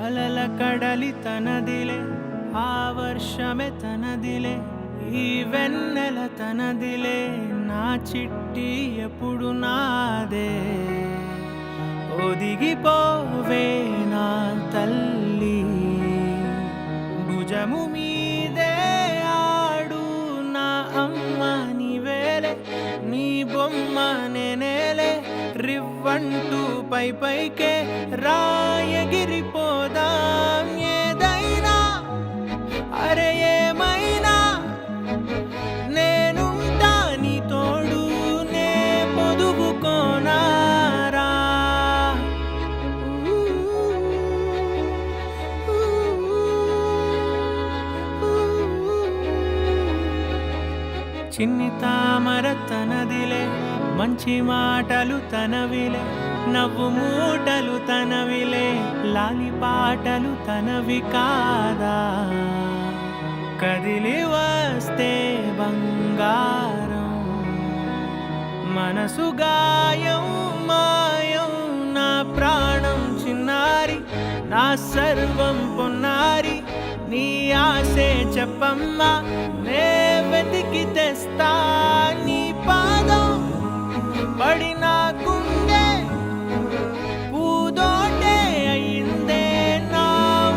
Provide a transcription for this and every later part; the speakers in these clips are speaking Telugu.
అలల కడలి తనదిలే, ఆ వర్షమే తనదిలే, ఈ వెన్నెల తనదిలే, నా చిట్టి ఎప్పుడు నాదే. ఒదిగిపోవే నా తల్లి, భుజము మీదే ఆడు నా అమ్మ నీవేలే, నీ బొమ్మ నేనేలే, రివ్వంటూ పై పైకే రాయగిరిపోదాం ఏదైనా, అరే ఏమైనా నేనుంటా నీ తోడు, నే పొదుగుకోనారా. చిన్ని తామర తనదిలే, మంచి మాటలు తనవిలే, నవ్వు మూటలు తనవిలే, లాలి పాటలు తనవి కాదా. కదిలి వస్తే బంగారం, మనసు గాయం మాయం, నా ప్రాణం చిన్నారి, నా సర్వం పొన్నారి, నీ ఆశే చెప్పమ్మా, నే వెతికి తెస్తా నీ పాదం. బడి నాకుండే పూదోటే అయిందే, నా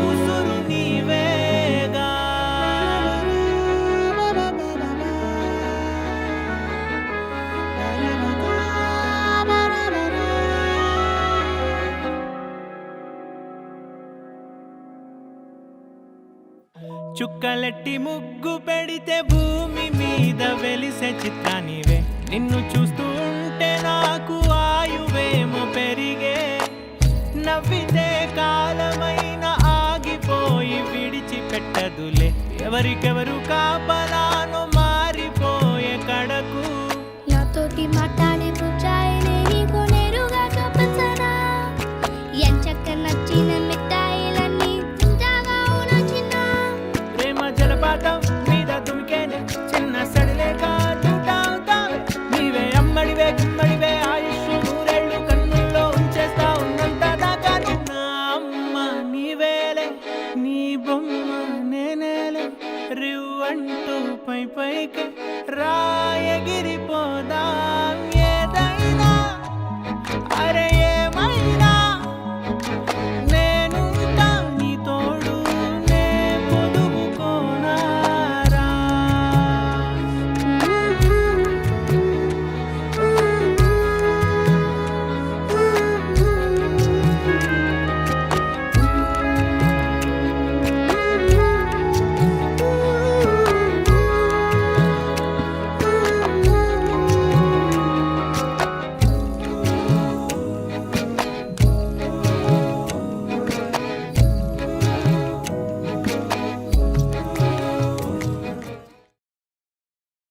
ఉసురు నీవేగా. చుక్కలెట్టి ముగ్గు పెడితే భూమి మీద వెలిసే చిత్రానివే, నిన్ను చూస్తూ ఉంటే నాకు ఆయువేమో పెరిగే. నవ్వితే కాలమైన ఆగిపోయి విడిచిపెట్టదులే, ఎవరికెవరు కాపలానో మారిపోయే కడకు. నాతోటి మాట్లాడే ముచ్చాయిని నీకు నేరుగా చూపించనా, ఎంచక్క నచ్చిన మిఠాయిలన్నీ తింటాగా నచ్చిన. ప్రేమ జలపాతం మీద తుమికేనే, చిన్న సడిలేక చూటావుతావే, నీవే అమ్మడివే గుమ్మడివే, ఆయుష్ నూరేళ్ళు కన్నుల్లో ఉంచేస్తా ఉన్నంత దాకా. నా అమ్మ నీవేలే, నీ బొమ్మ నేనేలే, రివ్వంటూ పై పైకి రాయగిరిపోదాం ఏదైనా, అరే